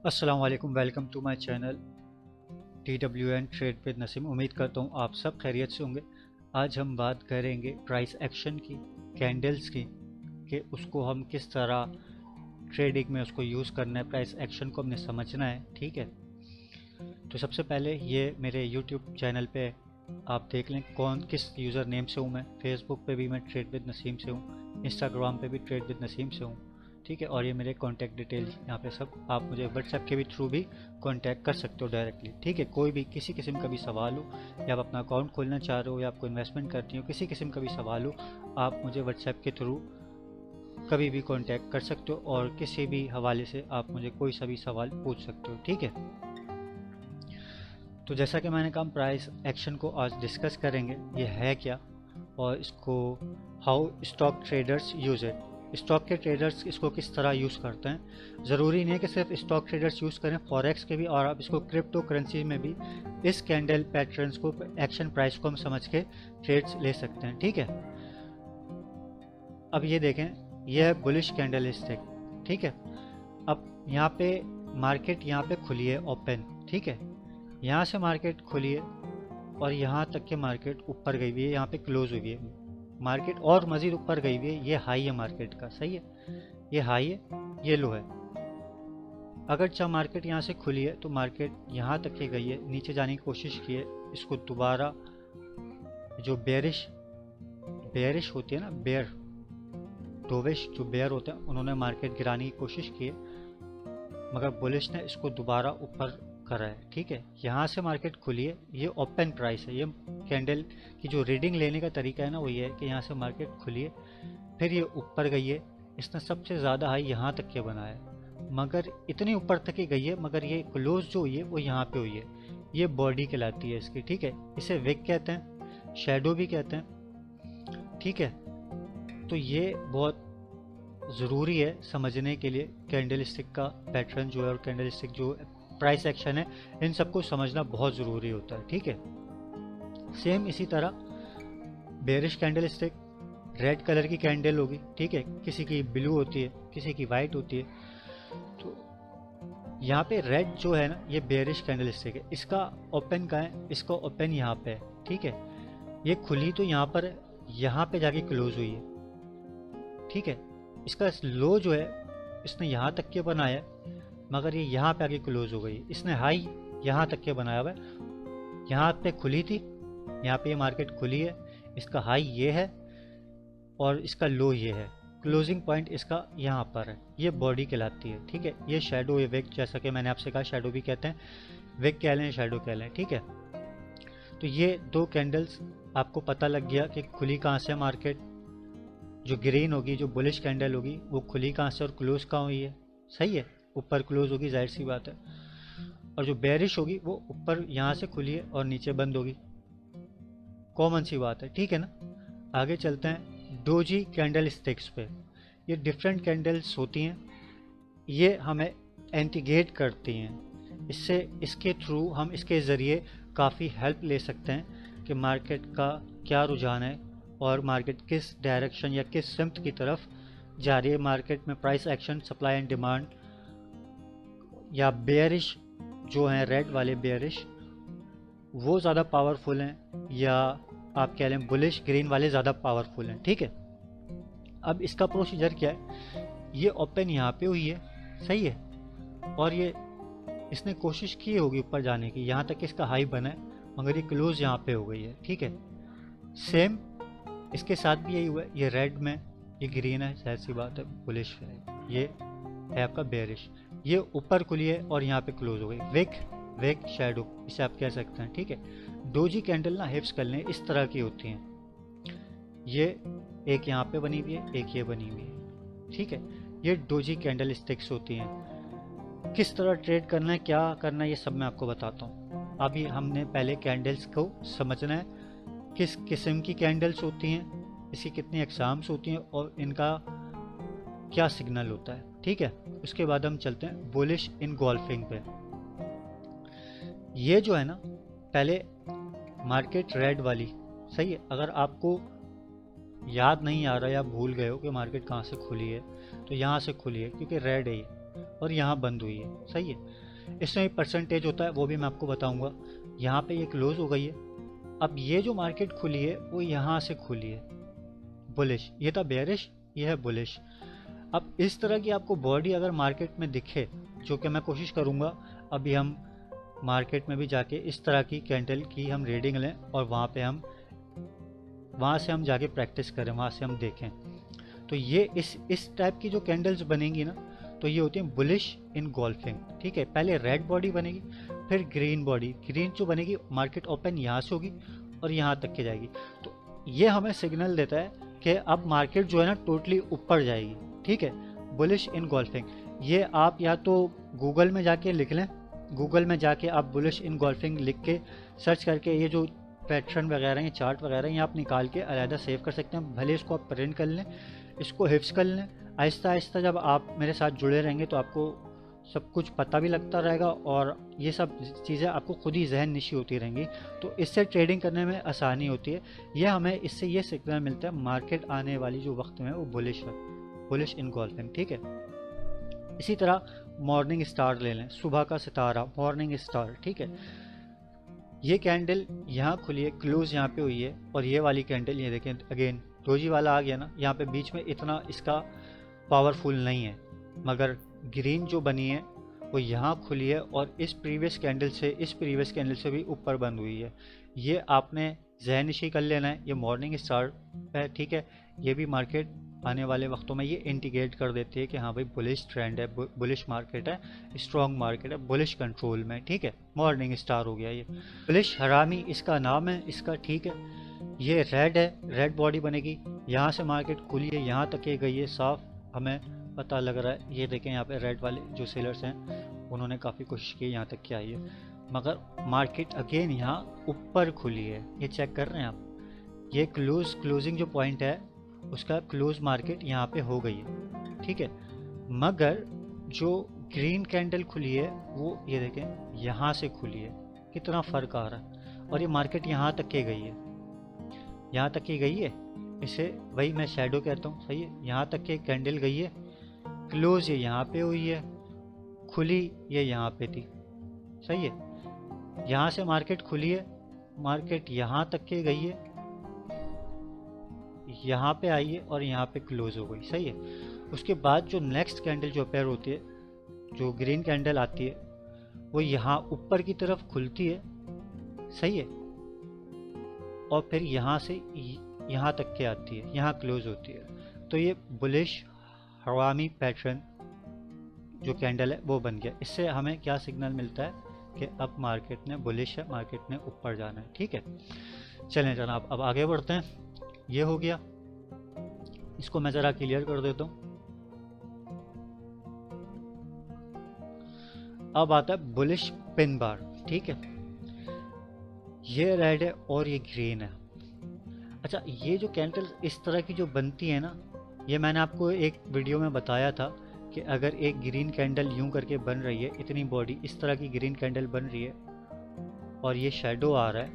अस्सलाम वालेकुम, welcome to my channel TWN trade with Naseem. उम्मीद करता हूँ आप सब खैरियत से होंगे। आज हम बात करेंगे प्राइस एक्शन की, कैंडल्स की, कि उसको हम किस तरह ट्रेडिंग में उसको यूज़ करना है। प्राइस एक्शन को हमने समझना है, ठीक है। तो सबसे पहले ये मेरे YouTube चैनल पे आप देख लें कौन किस यूज़र नेम से हूँ मैं। फेसबुक पे भी मैं ट्रेड विद नसीम से हूँ, इंस्टाग्राम पे भी ट्रेड विद नसीम से हूँ, ठीक है। और ये मेरे कॉन्टैक्ट डिटेल्स यहाँ पे सब, आप मुझे व्हाट्सएप के भी थ्रू भी कॉन्टैक्ट कर सकते हो डायरेक्टली, ठीक है। कोई भी किसी किस्म का भी सवाल हो, या आप अपना अकाउंट खोलना चाह रहे हो, या आपको इन्वेस्टमेंट करनी हो, किसी किस्म का भी सवाल हो, आप मुझे व्हाट्सएप के थ्रू कभी भी कॉन्टैक्ट कर सकते हो, और किसी भी हवाले से आप मुझे कोई सा भी सवाल पूछ सकते हो, ठीक है। तो जैसा कि मैंने कहा, प्राइस एक्शन को आज डिस्कस करेंगे, ये है क्या और इसको how stock traders use it. Stock के ट्रेडर्स इसको किस तरह यूज़ करते हैं। ज़रूरी नहीं है कि सिर्फ स्टॉक ट्रेडर्स यूज़ करें, फॉरेक्स के भी, और आप इसको क्रिप्टो करेंसी में भी इस कैंडल पैटर्न्स को, एक्शन प्राइस को हम समझ के ट्रेड्स ले सकते हैं, ठीक है। अब ये देखें, यह है बुलिश कैंडल स्टिक, ठीक है। अब यहाँ पे मार्केट यहाँ पे खुली है ओपन, ठीक है। यहाँ से मार्केट खुली है और यहाँ तक के मार्केट ऊपर गई हुई है, यहाँ पे क्लोज हुई है मार्केट, और मज़ीद ऊपर गई हुई है। ये हाई है मार्केट का, सही है, ये हाई है, ये लो है। अगर चाहे मार्केट यहाँ से खुली है तो मार्केट यहाँ तक के गई है, नीचे जाने की कोशिश की है, इसको दोबारा जो बेरिश बेरिश होती है ना, बेयर डोविश जो बेयर होते हैं, उन्होंने मार्केट गिराने की कोशिश की है, मगर बुलिश ने इसको दोबारा ऊपर करा है, ठीक है। यहाँ से मार्केट खुली है, ये ओपन प्राइस है। ये कैंडल की जो रीडिंग लेने का तरीका है ना, वो ये है कि यहाँ से मार्केट खुली है, फिर ये ऊपर गई है, इसने सबसे ज़्यादा हाई यहाँ तक के बनाया है, मगर इतनी ऊपर तक ही गई है, मगर ये क्लोज जो हुई है वो यहाँ पे हुई है। ये बॉडी कहलाती है इसकी, ठीक है। इसे विक कहते हैं, शेडो भी कहते हैं, ठीक है। तो ये बहुत ज़रूरी है समझने के लिए, कैंडल स्टिक का पैटर्न जो है और कैंडल स्टिक जो प्राइस एक्शन है, इन सबको समझना बहुत ज़रूरी होता है, ठीक है। सेम इसी तरह bearish candle stick, red colour की कैंडल होगी, ठीक है। किसी की ब्लू होती है, किसी की वाइट होती है। तो यहाँ पे रेड जो है ना, ये बेरिश कैंडल स्टिक है। इसका ओपन का है, इसका ओपन यहाँ पे है, ठीक है। ये खुली तो यहाँ पर, यहाँ पे जाके क्लोज हुई है, ठीक है। इसका लो जो है, इसने यहाँ तक के बनाया है, मगर ये यहाँ पे आके क्लोज हो गई। इसने हाई यहाँ तक के बनाया हुआ है, यहाँ पे खुली थी, यहाँ पे ये मार्केट खुली है, इसका हाई ये है और इसका लो ये है, क्लोजिंग पॉइंट इसका यहाँ पर है। ये बॉडी कहलाती है, ठीक है। ये शेडो है, विक, जैसा कि मैंने आपसे कहा, शेडो भी कहते हैं, विक कह लें, शेडो कह लें, ठीक है। तो ये दो कैंडल्स आपको पता लग गया कि खुली कहाँ से मार्केट। जो ग्रीन होगी, जो बुलिश कैंडल होगी, वो खुली कहाँ से और क्लोज कहाँ हुई है, सही है, ऊपर क्लोज होगी, जाहिर सी बात है। और जो बेरिश होगी वो ऊपर यहाँ से खुली है और नीचे बंद होगी, कॉमन सी बात है, ठीक है ना। आगे चलते हैं डोजी कैंडल स्टिक्स पे। ये डिफरेंट कैंडल्स होती हैं, ये हमें एंटीगेट करती हैं। इससे, इसके थ्रू हम, इसके ज़रिए काफ़ी हेल्प ले सकते हैं कि मार्केट का क्या रुझान है और मार्केट किस डायरेक्शन या किस सिम्त की तरफ जा रही है। मार्केट में price action, supply and demand, या बेयरिश जो हैं, रेड वाले बेयरिश, वो ज़्यादा पावरफुल हैं, या आप कह लें बुलिश ग्रीन वाले ज़्यादा पावरफुल हैं, ठीक है। अब इसका प्रोसीजर क्या है, ये ओपन यहाँ पे हुई है, सही है, और ये इसने कोशिश की होगी ऊपर जाने की, यहाँ तक इसका हाई बना है, मगर ये क्लोज यहाँ पे हो गई है, ठीक है। सेम इसके साथ भी यही हुआ है, ये रेड में, ये ग्रीन है, जाहिर सी बात है बुलिश है, ये है आपका बेरिश। ये ऊपर खुली है और यहाँ पे क्लोज हो गई, विक, विक शेडो इसे आप कह सकते हैं, ठीक है। डोजी कैंडल ना, हिफ्स कर लें, इस तरह की होती हैं। ये एक यहाँ पे बनी हुई है, एक ये बनी हुई है, ठीक है। ये डोजी कैंडल स्टिक्स होती हैं। किस तरह ट्रेड करना है, क्या करना है, ये सब मैं आपको बताता हूँ। अभी हमने पहले कैंडल्स को समझना है, किस किस्म की कैंडल्स होती हैं, इसकी कितनी एग्जाम्स होती हैं और इनका क्या सिग्नल होता है, ठीक है। उसके बाद हम चलते हैं बुलिश इनगोल्फिंग पे। ये जो है ना, पहले मार्केट रेड वाली, सही है। अगर आपको याद नहीं आ रहा या भूल गए हो कि मार्केट कहाँ से खुली है, तो यहाँ से खुली है, क्योंकि रेड है ये, और यहाँ बंद हुई है, सही है। इसमें परसेंटेज होता है वो भी मैं आपको बताऊंगा। यहाँ पे ये क्लोज हो गई है। अब ये जो मार्केट खुली है वो यहाँ से खुली है बुलिश, ये था बेयरिश, ये है बुलिश। अब इस तरह की आपको बॉडी अगर मार्केट में दिखे, जो कि मैं कोशिश करूंगा अभी हम मार्केट में भी जाके इस तरह की कैंडल की हम रीडिंग लें और वहाँ से हम जाके प्रैक्टिस करें, वहाँ से हम देखें। तो ये इस टाइप की जो कैंडल्स बनेंगी ना, तो ये होती है बुलिश इन गोल्फिंग, ठीक है। पहले रेड बॉडी बनेगी, फिर ग्रीन बॉडी, ग्रीन जो बनेगी मार्केट ओपन यहाँ से होगी और यहाँ तक के जाएगी। तो ये हमें सिग्नल देता है कि अब मार्केट जो है ना टोटली ऊपर जाएगी, ठीक है, बुलिश इन गोल्फिंग। ये आप या तो गूगल में जाके लिख लें, गूगल में जाके आप बुलिश इन गोल्फिंग लिख के सर्च करके ये जो पैटर्न वगैरह ये चार्ट वगैरह ये आप निकाल के अलहदा सेव कर सकते हैं। भले इसको आप प्रिंट कर लें, इसको हिफ्स कर लें। आहिस्ता आहिस्ता जब आप मेरे साथ जुड़े रहेंगे तो आपको सब कुछ पता भी लगता रहेगा और ये सब चीज़ें आपको खुद ही जहन नशी होती रहेंगी। तो इससे ट्रेडिंग करने में आसानी होती है। ये हमें इससे ये सिग्नल मिलता है मार्केट आने वाली जो वक्त में वो बुलिश है, बुलिश इन गोल्फिंग, ठीक है। इसी तरह मॉर्निंग स्टार ले लें, सुबह का सितारा, मॉर्निंग स्टार, ठीक है। ये कैंडल यहाँ खुली है, क्लोज यहाँ पे हुई है, और ये वाली कैंडल ये देखें अगेन डोजी वाला आ गया ना, यहाँ पे बीच में इतना इसका पावरफुल नहीं है, मगर ग्रीन जो बनी है वो यहाँ खुली है और इस प्रीवियस कैंडल से भी ऊपर बंद हुई है। ये आपने जहन नशी कर लेना है, ये मॉर्निंग स्टार है, ठीक है। ये भी मार्केट आने वाले वक्तों में ये इंडिकेट कर देती है कि हाँ भाई बुलिश ट्रेंड है, बुलिश मार्केट है, स्ट्रॉन्ग मार्केट है, बुलिश कंट्रोल में, ठीक है। मॉर्निंग स्टार हो गया ये, बुलिश हरामी इसका नाम है इसका, ठीक है। ये रेड है, रेड बॉडी बनेगी, यहाँ से मार्केट खुली है, यहाँ तक ये गई है, साफ हमें पता लग रहा है। ये देखें यहाँ पे रेड वाले जो सेलर्स हैं उन्होंने काफ़ी कोशिश की यहाँ तक क्या आई है, मगर मार्केट अगेन यहाँ ऊपर खुली है, ये चेक कर रहे हैं आप। ये क्लोजिंग जो पॉइंट है उसका क्लोज मार्केट यहाँ पे हो गई है, ठीक है। मगर जो ग्रीन कैंडल खुली है वो ये देखें यहाँ से खुली है, कितना फ़र्क आ रहा है। और ये मार्केट यहाँ तक के गई है, यहाँ तक की गई है, इसे वही मैं शैडो कहता हूँ, सही है। यहाँ तक के कैंडल गई है, क्लोज ये यहाँ पे हुई है, खुली ये यहाँ पे थी, सही है। यहाँ से मार्केट खुली है, मार्केट यहाँ तक के गई है, यहाँ पे आई है और यहाँ पे क्लोज हो गई, सही है। उसके बाद जो नेक्स्ट कैंडल जो अपेयर होती है, जो ग्रीन कैंडल आती है, वो यहाँ ऊपर की तरफ खुलती है, सही है, और फिर यहाँ से यहाँ तक के आती है, यहाँ क्लोज होती है। तो ये बुलिश हवामी पैटर्न जो कैंडल है वो बन गया। इससे हमें क्या सिग्नल मिलता है कि अब मार्केट ने बुलिश है, मार्केट ने ऊपर जाना है, ठीक है। चलें जनाब अब आगे बढ़ते हैं। ये हो गया, इसको मैं ज़रा क्लियर कर देता हूँ। अब आता है बुलिश पिन बार, ठीक है। ये रेड है और ये ग्रीन है। अच्छा, ये जो कैंडल इस तरह की जो बनती है ना, ये मैंने आपको एक वीडियो में बताया था कि अगर एक ग्रीन कैंडल यूं करके बन रही है, इतनी बॉडी इस तरह की ग्रीन कैंडल बन रही है और ये शेडो आ रहा है,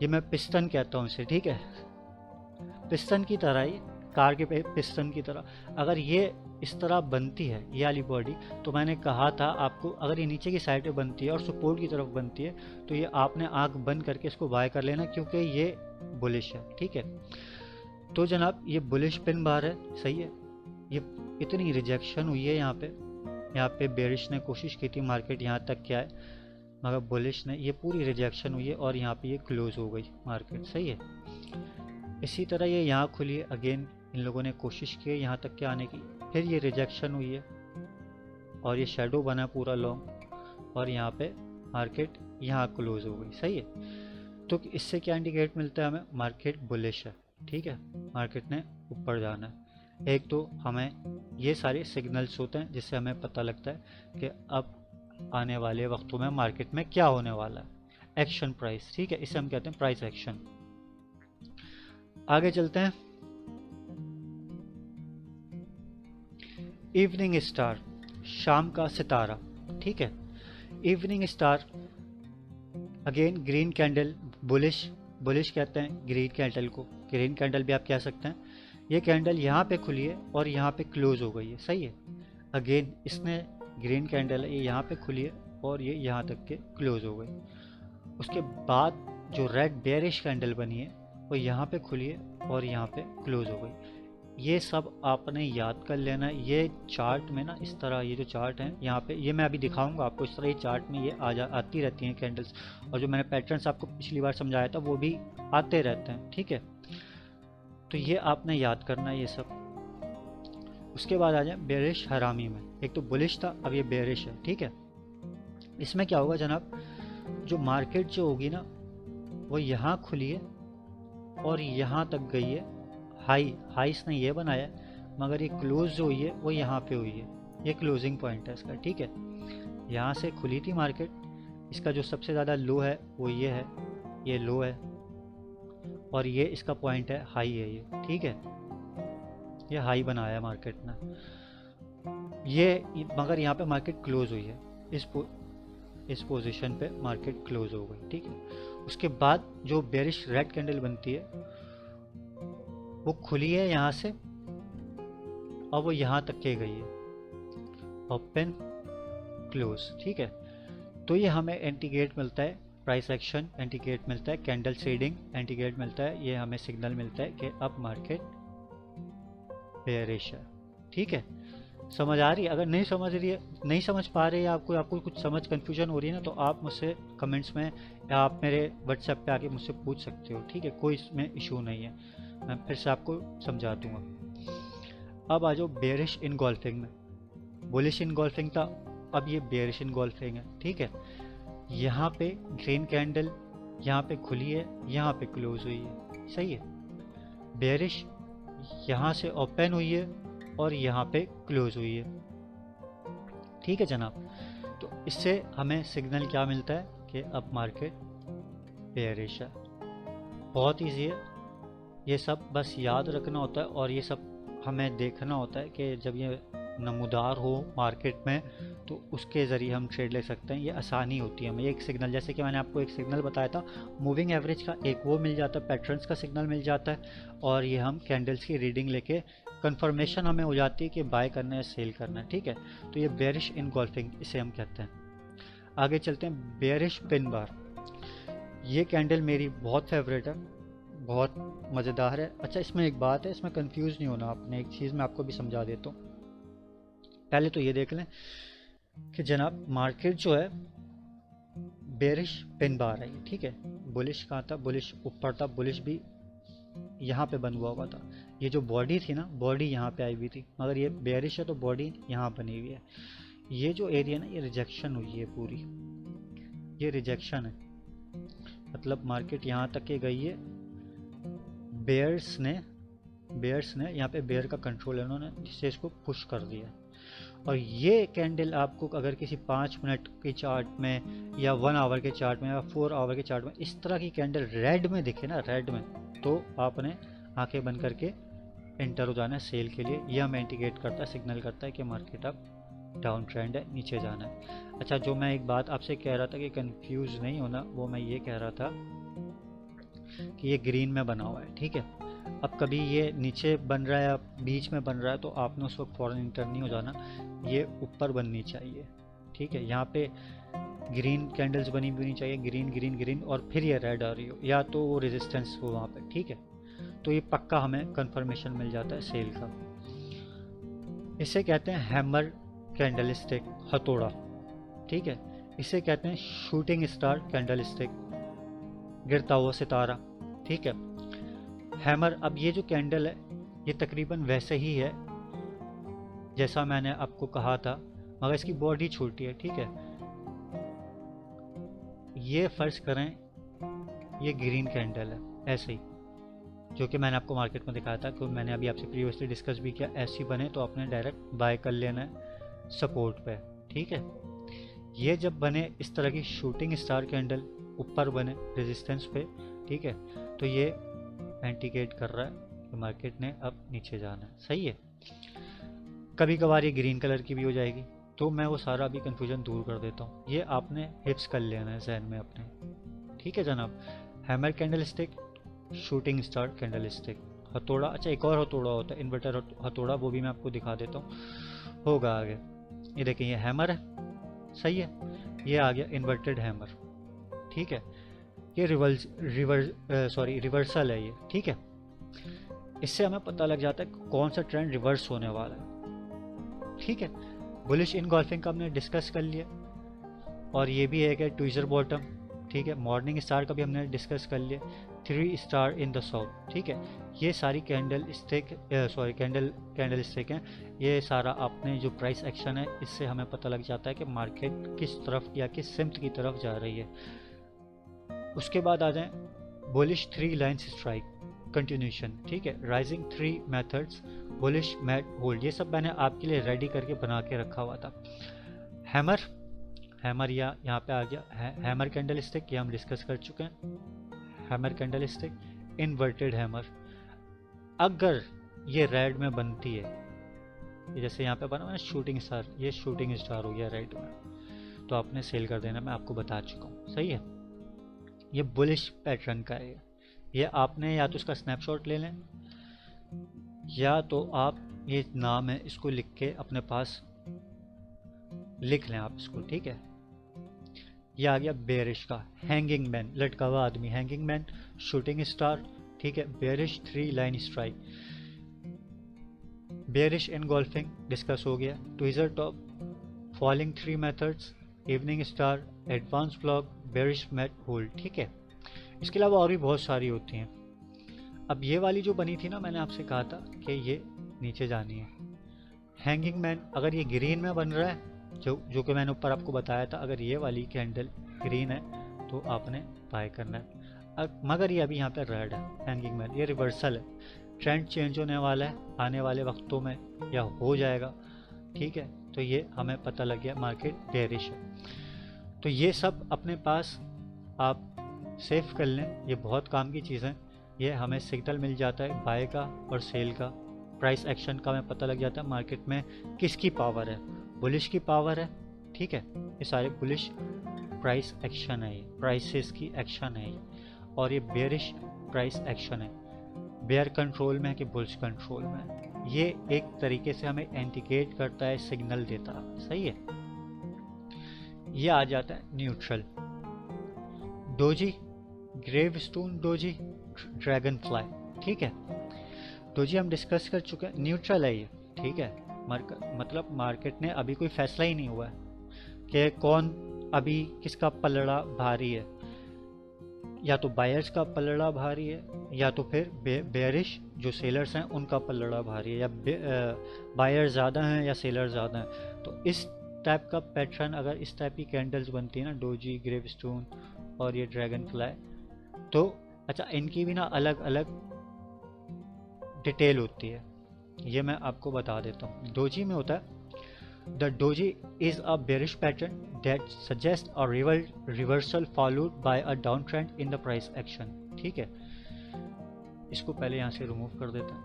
ये मैं पिस्टन कहता हूँ इसे, ठीक है। पिस्टन की तरह ही, कार के पिस्टन की तरह अगर ये इस तरह बनती है ये वाली बॉडी, तो मैंने कहा था आपको अगर ये नीचे की साइड पे बनती है और सपोर्ट की तरफ बनती है तो ये आपने आंख बंद करके इसको बाय कर लेना, क्योंकि ये बुलिश है, ठीक है। तो जनाब ये बुलिश पिन बार है, सही है। ये इतनी रिजेक्शन हुई है यहाँ पे बेरिश ने कोशिश की थी मार्केट यहाँ तक क्या है, मगर बुलिश ने ये पूरी रिजेक्शन हुई है और यहाँ पे ये क्लोज हो गई मार्केट, सही है। इसी तरह ये यहाँ खुली है, अगेन इन लोगों ने कोशिश की है यहाँ तक के आने की, फिर ये रिजेक्शन हुई है और ये शेडो बना पूरा लॉन्ग और यहाँ पे मार्केट यहाँ क्लोज हो गई, सही है। तो इससे क्या इंडिकेट मिलता है हमें, मार्केट बुलिश है, ठीक है, मार्केट ने ऊपर जाना है। एक तो हमें ये सारे सिग्नल्स होते हैं जिससे हमें पता लगता है कि अब आने वाले वक्तों में मार्केट में क्या होने वाला है। एक्शन प्राइस, ठीक है, इसे हम कहते हैं प्राइस एक्शन। आगे चलते हैं। इवनिंग स्टार, शाम का सितारा, ठीक है। Evening star again green candle, bullish कहते हैं ग्रीन कैंडल को, ग्रीन कैंडल भी आप कह सकते हैं। ये कैंडल यहाँ पे खुली है और यहाँ पे क्लोज हो गई है, सही है। अगेन इसने ग्रीन कैंडल है, ये यहाँ पे खुली है और ये यहाँ तक के क्लोज हो गई। उसके बाद जो रेड बेयरिश कैंडल बनी है वो यहाँ पे खुली है और यहाँ पे क्लोज हो गई। ये सब आपने याद कर लेना है। ये चार्ट में ना इस तरह, ये जो चार्ट है यहाँ पे, ये मैं अभी दिखाऊंगा आपको, इस तरह ये चार्ट में ये आती रहती हैं कैंडल्स, और जो मैंने पैटर्न्स आपको पिछली बार समझाया था वो भी आते रहते हैं, ठीक है। तो ये आपने याद करना है ये सब। उसके बाद आ जाए बेरिश हरामी में। एक तो बुलिश था, अब ये बेरिश है, ठीक है। इसमें क्या होगा जनाब, जो मार्केट जो होगी ना वो यहाँ खुली है और यहाँ तक गई है, हाई इसने ये बनाया है, मगर ये क्लोज जो हुई है वो यहाँ पे हुई है, ये क्लोजिंग पॉइंट है इसका, ठीक है। यहाँ से खुली थी मार्केट, इसका जो सबसे ज़्यादा लो है वो ये है, ये लो है, और ये इसका पॉइंट है, हाई है ये, ठीक है। ये हाई बनाया है मार्केट ने, ये मगर यहाँ पे मार्केट क्लोज हुई है, इस पोजीशन पे मार्केट क्लोज हो गई, ठीक है। उसके बाद जो बेरिश रेड कैंडल बनती है वो खुली है यहाँ से और वो यहाँ तक के गई है, ओपन क्लोज, ठीक है। तो ये हमें इंडिकेट मिलता है, प्राइस एक्शन इंडिकेट मिलता है, कैंडल शेडिंग इंडिकेट मिलता है, ये हमें सिग्नल मिलता है कि अब मार्केट बेयरिश है, ठीक है। समझ आ रही है? अगर नहीं समझ रही है, नहीं समझ पा रही है आपको कुछ समझ कन्फ्यूजन हो रही है ना, तो आप मुझसे कमेंट्स में या आप मेरे व्हाट्सएप पे आके मुझसे पूछ सकते हो, ठीक है। कोई इसमें इशू नहीं है, मैं फिर से आपको समझा दूंगा। अब आ जाओ बेयरिश इनगोल्फिंग में। बुलिश इनगोल्फिंग था, अब ये बेयरिश इनगोल्फिंग है, ठीक है। यहाँ पे ग्रीन कैंडल यहाँ पे खुली है, यहाँ पे क्लोज हुई है, सही है। बेयरिश यहाँ से ओपन हुई है और यहाँ पे क्लोज हुई है, ठीक है जनाब। तो इससे हमें सिग्नल क्या मिलता है कि अब मार्केट बेयरिश है। बहुत ईजी है, ये सब बस याद रखना होता है और ये सब हमें देखना होता है कि जब ये नमूदार हो मार्केट में तो उसके ज़रिए हम ट्रेड ले सकते हैं। ये आसानी होती है हमें। एक सिग्नल, जैसे कि मैंने आपको एक सिग्नल बताया था मूविंग एवरेज का, एक वो मिल जाता है, पैटर्न्स का सिग्नल मिल जाता है, और ये हम कैंडल्स की रीडिंग लेके कंफर्मेशन हमें हो जाती है कि बाय करना है सेल करना है, ठीक है। तो ये बेयरिश इनगोल्फिंग इसे हम कहते हैं। आगे चलते हैं, बेयरिश पिन बार। ये कैंडल मेरी बहुत फेवरेट है, बहुत मज़ेदार है। अच्छा, इसमें एक बात है, इसमें कंफ्यूज नहीं होना आपने, एक चीज़ मैं आपको भी समझा देता हूँ। पहले तो ये देख लें कि जनाब मार्केट जो है बेरिश पिन बार है, ठीक है। बुलिश कहाँ था, बुलिश ऊपर था, बुलिश भी यहाँ पे बन हुआ था। ये जो बॉडी थी ना, बॉडी यहाँ पे आई हुई थी, मगर ये बेरिश है तो बॉडी यहाँ बनी हुई है। ये जो एरिया ना, ये रिजेक्शन हुई है पूरी, ये रिजेक्शन है, मतलब मार्केट यहाँ तक के गई है। बेयर्स ने यहाँ पे बेयर का कंट्रोल है उन्होंने, जिससे इसको पुश कर दिया। और ये कैंडल आपको अगर किसी 5 मिनट के चार्ट में या 1 आवर के चार्ट में या 4 आवर के चार्ट में इस तरह की कैंडल रेड में दिखे ना, रेड में, तो आपने आंखें बंद करके एंटर हो जाना है सेल के लिए। यह हमें इंडिकेट करता है, सिग्नल करता है कि मार्केट अब डाउन ट्रेंड है, नीचे जाना है। अच्छा, जो मैं एक बात आपसे कह रहा था कि कंफ्यूज नहीं होना, वो मैं ये कह रहा था कि ये ग्रीन में बना हुआ है, ठीक है। अब कभी ये नीचे बन रहा है या बीच में बन रहा है तो आपने उस वक्त फ़ौरन इंटर नहीं हो जाना, ये ऊपर बननी चाहिए, ठीक है। यहाँ पे ग्रीन कैंडल्स बनी हुई चाहिए, ग्रीन ग्रीन ग्रीन, और फिर ये रेड आ रही हो, या तो वो रेजिस्टेंस हो वहाँ पे, ठीक है। तो ये पक्का हमें कंफर्मेशन मिल जाता है सेल का। इसे कहते हैं हैमर कैंडल स्टिक, हथौड़ा, ठीक है। इसे कहते हैं शूटिंग स्टार कैंडल स्टिक, गिरता हुआ सितारा, ठीक है। हैमर, अब ये जो कैंडल है ये तकरीबन वैसे ही है जैसा मैंने आपको कहा था, मगर इसकी बॉडी छोटी है, ठीक है। ये फर्ज करें ये ग्रीन कैंडल है ऐसे ही, जो कि मैंने आपको मार्केट में दिखाया था, क्योंकि मैंने अभी आपसे प्रीवियसली डिस्कस भी किया। ऐसी बने तो आपने डायरेक्ट बाय कर लेना है सपोर्ट पे, ठीक है। ये जब बने इस तरह की शूटिंग स्टार कैंडल ऊपर बने रेजिस्टेंस पे, ठीक है, तो ये इंडिकेट कर रहा है कि मार्केट ने अब नीचे जाना है, सही है। कभी कभार ये ग्रीन कलर की भी हो जाएगी, तो मैं वो सारा अभी कंफ्यूजन दूर कर देता हूँ। ये आपने हिप्स कर लेना है जहन में अपने, ठीक है जनाब। Hammer candle stick, shooting star candle stick, हथौड़ा। अच्छा, एक और हथौड़ा होता है इन्वर्टर हथौड़ा, वो भी मैं आपको दिखा देता हूँ। होगा आगे। ये देखिए ये हैमर है, सही है, ये आ गया इन्वर्टेड हैमर, ठीक है। ये रिवर्सल है ये, ठीक है। इससे हमें पता लग जाता है कौन सा ट्रेंड रिवर्स होने वाला है, ठीक है। बुलिश इनगॉल्फिंग का हमने डिस्कस कर लिया, और ये भी है कि ट्विज़र बॉटम, ठीक है। मॉर्निंग स्टार का भी हमने डिस्कस कर लिया, 3 स्टार इन द साउथ, ठीक है। ये सारी कैंडल स्टिक हैं। ये सारा अपने जो प्राइस एक्शन है, इससे हमें पता लग जाता है कि मार्केट किस तरफ या किस सिम्त की तरफ जा रही है। उसके बाद आ जाए बुलिश 3 लाइन्स स्ट्राइक कंटिन्यूशन, ठीक है। Rising 3 methods, bullish mat hold, ये सब मैंने आपके लिए रेडी करके बना के रखा हुआ था। हैमर या यहाँ पे आ गया हैमर कैंडल स्टिक, ये हम डिस्कस कर चुके हैं। Hammer candle stick, inverted hammer, अगर ये रेड में बनती है, जैसे यहाँ पे बना हुआ है शूटिंग स्टार, ये शूटिंग स्टार हो गया रेड में, तो आपने सेल कर देना, मैं आपको बता चुका हूँ, सही है। ये बुलिश पैटर्न का है, ये आपने या तो इसका स्नैपशॉट ले लें, या तो आप ये नाम है इसको लिख के अपने पास लिख लें आप इसको, ठीक है। ये आ गया बेरिश का हैंगिंग मैन, लटका हुआ आदमी, हैंगिंग मैन, शूटिंग स्टार, ठीक है। Bearish 3 line strike, bearish engulfing discuss हो गया। Tweezer top, falling 3 methods, evening star, advance block, bearish mat hold, ठीक है। इसके अलावा और भी बहुत सारी होती हैं। अब ये वाली जो बनी थी ना, मैंने आपसे कहा था कि ये नीचे जानी है। हैंगिंग मैन अगर ये ग्रीन में बन रहा है, जो कि मैंने ऊपर आपको बताया था, अगर ये वाली कैंडल ग्रीन है तो आपने बाय करना है। मगर ये अभी यहाँ पे रेड है हैंगिंग मैन, ये रिवर्सल है, ट्रेंड चेंज होने वाला है आने वाले वक्तों में, या हो जाएगा, ठीक है। तो ये हमें पता लग गया मार्केट बेरिश है। तो ये सब अपने पास आप सेव कर लें, ये बहुत काम की चीज़ें। ये हमें सिग्नल मिल जाता है बाय का और सेल का, प्राइस एक्शन का हमें पता लग जाता है मार्केट में किसकी पावर है, बुलिश की पावर है, ठीक है। ये सारे बुलिश प्राइस एक्शन है, ये प्राइसेस की एक्शन है ये, और ये बेरिश प्राइस एक्शन है, बेयर कंट्रोल में है कि बुल्स कंट्रोल में है। ये एक तरीके से हमें इंडिकेट करता है, सिग्नल देता है, सही है। ये आ जाता है neutral, doji, gravestone doji, dragon fly, ठीक है। डोजी हम डिस्कस कर चुके हैं, न्यूट्रल है ये, ठीक है। मतलब मार्केट ने अभी कोई फैसला ही नहीं हुआ है कि कौन अभी किसका पलड़ा भारी है, या तो बायर्स का पलड़ा भारी है, या तो फिर बेयरिश जो सेलर्स हैं उनका पलड़ा भारी है, या बायर ज़्यादा हैं या सेलर ज़्यादा हैं। तो इस टाइप का पैटर्न, अगर इस टाइप की कैंडल्स बनती है ना, डोजी, ग्रेवस्टोन और ये ड्रैगन फ्लाई, तो अच्छा इनकी भी ना अलग अलग डिटेल होती है, ये मैं आपको बता देता हूँ। डोजी में होता है the doji is a bearish pattern that suggest a reversal followed by a down trend in the price action, ठीक है। इसको पहले यहाँ से रिमूव कर देते हैं।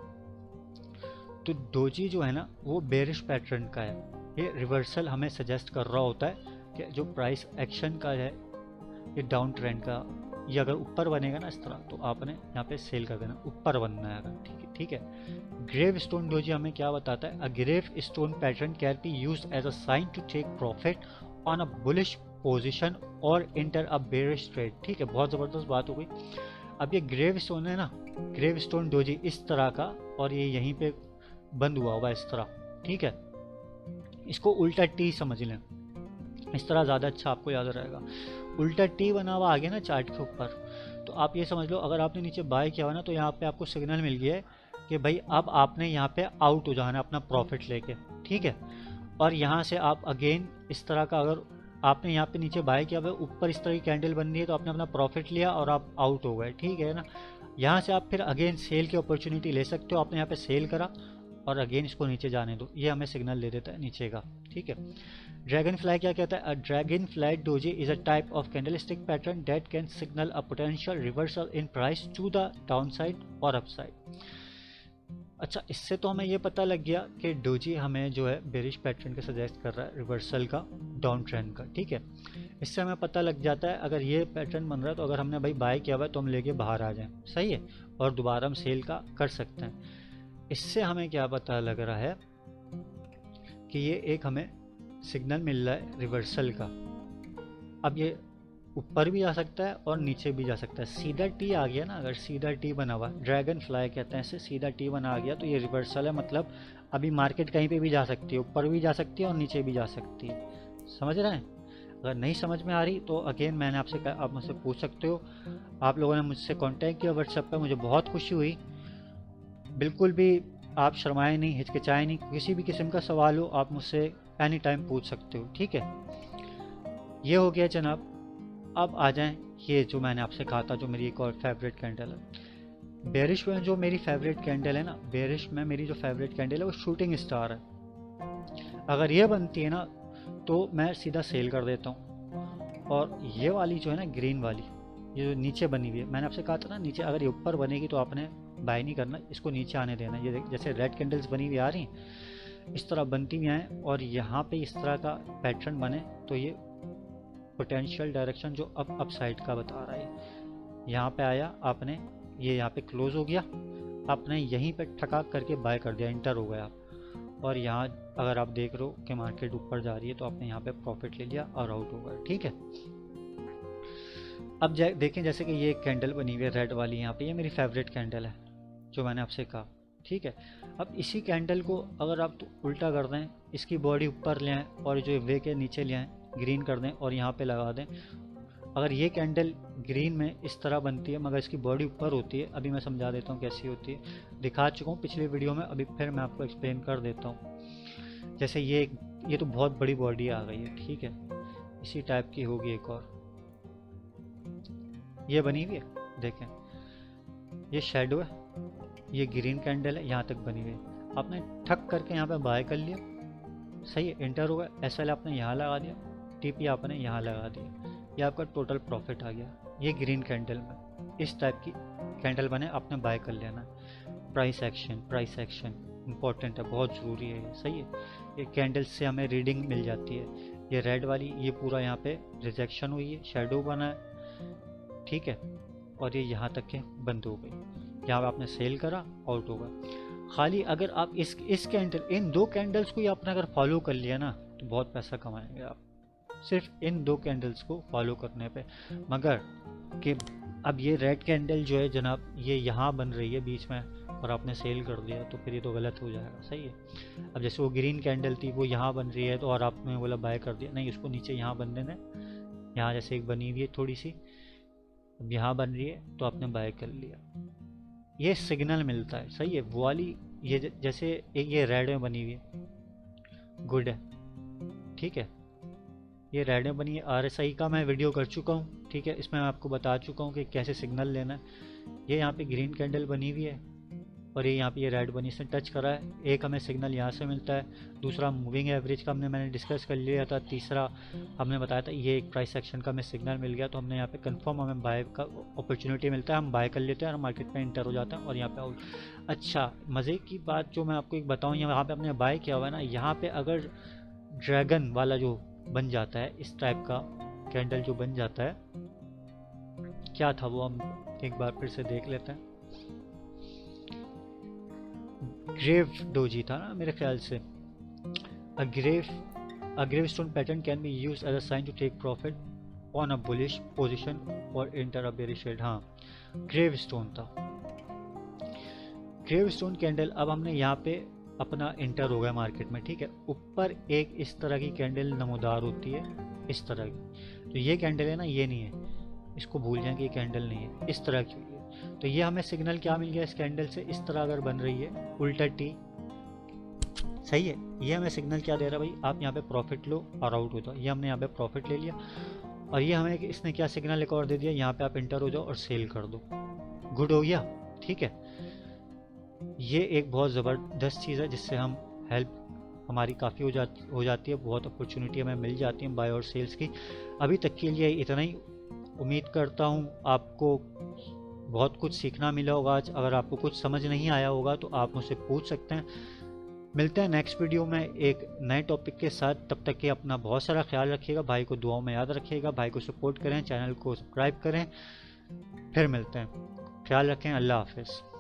तो डोजी जो है ना वो बेरिश पैटर्न का है, ये रिवर्सल हमें सजेस्ट कर रहा होता है कि जो प्राइस एक्शन का है ये डाउन ट्रेंड का, ये अगर ऊपर बनेगा ना इस तरह, तो आपने यहाँ पे सेल कर देना, ऊपर बनना है अगर, ठीक है। ग्रेव स्टोन डोजी हमें क्या बताता है, a gravestone pattern can be used as a sign to take profit on a bullish position और इंटर अ बेरिश ट्रेड, ठीक है। बहुत ज़बरदस्त बात हो गई। अब ये ग्रेव स्टोन है ना, ग्रेव स्टोन डोजी इस तरह का, और ये यहीं पे बंद हुआ हुआ इस तरह, ठीक है। इसको उल्टा टी समझ लें, इस तरह ज़्यादा अच्छा आपको याद रहेगा। उल्टा टी बना हुआ आ गया ना चार्ट के ऊपर, तो आप ये समझ लो अगर आपने नीचे बाय किया हुआ ना, तो यहाँ पे आपको सिग्नल मिल गया है कि भाई अब आपने यहाँ पे आउट हो जाना अपना प्रॉफिट लेके, ठीक है। और यहाँ से आप अगेन इस तरह का, अगर आपने यहाँ पे नीचे बाय किया हुआ ऊपर इस तरह की कैंडल बन रही है, तो आपने अपना प्रॉफिट लिया और आप आउट हो गए, ठीक है ना। यहाँ से आप फिर अगेन सेल की अपॉर्चुनिटी ले सकते हो, आपने यहाँ पे सेल करा और अगेन इसको नीचे जाने दो, ये हमें सिग्नल दे देता है नीचे का, ठीक है। ड्रैगन फ्लाई क्या कहता है, a dragonfly doji is a type of candlestick pattern that can signal a potential reversal in price to the downside और अपसाइड। अच्छा, इससे तो हमें ये पता लग गया कि डोजी हमें जो है बेरिश पैटर्न का सजेस्ट कर रहा है, रिवर्सल का, डाउन ट्रेंड का, ठीक है। इससे हमें पता लग जाता है अगर ये पैटर्न बन रहा है, तो अगर हमने भाई बाय किया हुआ है तो हम लेके बाहर आ जाएं, सही है, और दोबारा हम सेल का कर सकते हैं। इससे हमें क्या पता लग रहा है कि ये एक हमें सिग्नल मिल रहा है रिवर्सल का। अब ये ऊपर भी जा सकता है और नीचे भी जा सकता है। सीधा टी आ गया ना, अगर सीधा टी बना हुआ, ड्रैगन फ्लाई कहते हैं इसे, सीधा टी बना आ गया तो ये रिवर्सल है। मतलब अभी मार्केट कहीं पे भी जा सकती है, ऊपर भी जा सकती है और नीचे भी जा सकती है। समझ रहे हैं? अगर नहीं समझ में आ रही तो अगेन मैंने आपसे कहा, आप मुझसे पूछ सकते हो। आप लोगों ने मुझसे कांटेक्ट किया व्हाट्सएप पे, मुझे बहुत खुशी हुई। बिल्कुल भी आप शर्माए नहीं, हिचकिचाए नहीं, किसी भी किस्म का सवाल हो आप मुझसे एनी टाइम पूछ सकते हो, ठीक है। ये हो गया जनाब। अब आ जाएं, ये जो मैंने आपसे कहा था, जो मेरी एक और फेवरेट कैंडल है बेरिश में, जो मेरी फेवरेट कैंडल है ना, बेरिश में मेरी जो फेवरेट कैंडल है वो शूटिंग स्टार है। अगर ये बनती है ना तो मैं सीधा सेल कर देता हूँ। और ये वाली जो है ना ग्रीन वाली, ये जो नीचे बनी हुई है, मैंने आपसे कहा था ना नीचे, अगर ये ऊपर बनेगी तो आपने बाय नहीं करना, इसको नीचे आने देना। ये जैसे रेड कैंडल्स बनी हुई आ रही, इस तरह बनती हुई आए और यहाँ पे इस तरह का पैटर्न बने तो ये पोटेंशियल डायरेक्शन जो अप साइड का बता रहा है। यहाँ पे आया आपने, ये यहाँ पे क्लोज हो गया, आपने यहीं पे ठका करके बाय कर दिया, इंटर हो गया आप। और यहाँ अगर आप देख रहे हो कि मार्केट ऊपर जा रही है तो आपने यहाँ पे प्रॉफिट ले लिया और आउट हो गया, ठीक है। अब देखें, जैसे कि ये एक कैंडल बनी हुई है रेड वाली यहाँ पे, ये मेरी फेवरेट कैंडल है जो मैंने आपसे कहा, ठीक है। अब इसी कैंडल को अगर आप उल्टा कर दें, इसकी बॉडी ऊपर ले आएँ और जो वे के नीचे ले आएँ, ग्रीन कर दें और यहाँ पे लगा दें। अगर ये कैंडल ग्रीन में इस तरह बनती है मगर इसकी बॉडी ऊपर होती है, अभी मैं समझा देता हूँ कैसी होती है, दिखा चुका हूँ पिछले वीडियो में, अभी फिर मैं आपको एक्सप्लेन कर देता हूँ। जैसे ये तो बहुत बड़ी बॉडी आ गई है, ठीक है। इसी टाइप की होगी एक और, ये बनी हुई है, देखें ये शेडो है, ये ग्रीन कैंडल है, यहाँ तक बनी हुई है। आपने ठक करके यहाँ पे बाय कर लिया, सही है, एंटर होगा। एसएल आपने यहाँ लगा दिया, टीपी आपने यहाँ लगा दिया, ये आपका टोटल प्रॉफिट आ गया। ये ग्रीन कैंडल में इस टाइप की कैंडल बने, आपने बाय कर लेना। प्राइस एक्शन इंपॉर्टेंट है, बहुत ज़रूरी है, सही है। ये कैंडल से हमें रीडिंग मिल जाती है। ये रेड वाली, ये पूरा यहाँ पे रिजेक्शन हुई है, शेडो बना है, ठीक है। और ये यहाँ तक के बंद हो गई, यहाँ पे आपने सेल करा, आउट होगा। खाली अगर आप इस कैंडल, इन दो कैंडल्स को ही आपने अगर फॉलो कर लिया ना तो बहुत पैसा कमाएंगे आप, सिर्फ इन दो कैंडल्स को फॉलो करने पे। मगर कि अब ये रेड कैंडल जो है जनाब, ये यहाँ बन रही है बीच में और आपने सेल कर दिया तो फिर ये तो गलत हो जाएगा, सही है। अब जैसे वो ग्रीन कैंडल थी, वो यहाँ बन रही है तो और आपने बोला बाय कर दिया, नहीं, उसको नीचे यहाँ बन देना। यहाँ जैसे एक बनी हुई है थोड़ी सी, अब यहाँ बन रही है तो आपने बाय कर लिया, ये सिग्नल मिलता है, सही है। वो वाली ये जैसे एक ये रेड में बनी हुई है, गुड है, ठीक है। ये रेड में बनी है, आरएसआई का मैं वीडियो कर चुका हूँ, ठीक है। इसमें मैं आपको बता चुका हूँ कि कैसे सिग्नल लेना है। ये यहाँ पे ग्रीन कैंडल बनी हुई है और ये यहाँ पे ये रेड बनी, इसने टच करा है, एक हमें सिग्नल यहाँ से मिलता है, दूसरा मूविंग एवरेज का मैंने डिस्कस कर लिया था, तीसरा हमने बताया था ये एक प्राइस एक्शन का हमें सिग्नल मिल गया तो हमने यहाँ पे कंफर्म हमें बाय का अपॉर्चुनिटी मिलता है, हम बाय कर लेते हैं और मार्केट में इंटर हो जाते हैं और यहाँ पे आउट। अच्छा, मज़े की बात जो मैं आपको एक बताऊँ, यहाँ पे हमने बाय किया हुआ है ना, यहाँ पे अगर ड्रैगन वाला जो बन जाता है, इस टाइप का कैंडल जो बन जाता है, क्या था वो, हम एक बार फिर से देख लेते हैं। ग्रेव डोजी था ना मेरे ख्याल से। A gravestone pattern can be used as a sign to take profit on a bullish position or enter a bearish trade। हाँ, ग्रेवस्टोन था, ग्रेवस्टोन कैंडल। अब हमने यहाँ पे अपना इंटर हो गया मार्केट में, ठीक है। ऊपर एक इस तरह की कैंडल नमूदार होती है, इस तरह की, तो ये कैंडल है ना, ये नहीं है, इसको भूल जाएं कि ये कैंडल नहीं है, इस तरह की है। तो ये हमें सिग्नल क्या मिल गया इस कैंडल से, इस तरह अगर बन रही है उल्टा टी, सही है। ये हमें सिग्नल क्या दे रहा है भाई, आप यहाँ पे प्रॉफिट लो और आउट हो जाओ। ये हमने यहाँ पे प्रॉफिट ले लिया और ये हमें इसने क्या सिग्नल एक और दे दिया, यहाँ पे आप इंटर हो जाओ और सेल कर दो, गुड हो गया, ठीक है। ये एक बहुत ज़बरदस्त चीज़ है जिससे हम हेल्प हमारी काफ़ी हो जाती है, बहुत अपॉर्चुनिटी हमें मिल जाती है बाय और सेल्स की। अभी तक के लिए इतना ही, उम्मीद करता हूँ आपको बहुत कुछ सीखना मिला होगा आज। अगर आपको कुछ समझ नहीं आया होगा तो आप मुझसे पूछ सकते हैं। मिलते हैं नेक्स्ट वीडियो में एक नए टॉपिक के साथ, तब तक के अपना बहुत सारा ख्याल रखिएगा, भाई को दुआओं में याद रखिएगा, भाई को सपोर्ट करें, चैनल को सब्सक्राइब करें। फिर मिलते हैं, ख्याल रखें, अल्लाह हाफिज़।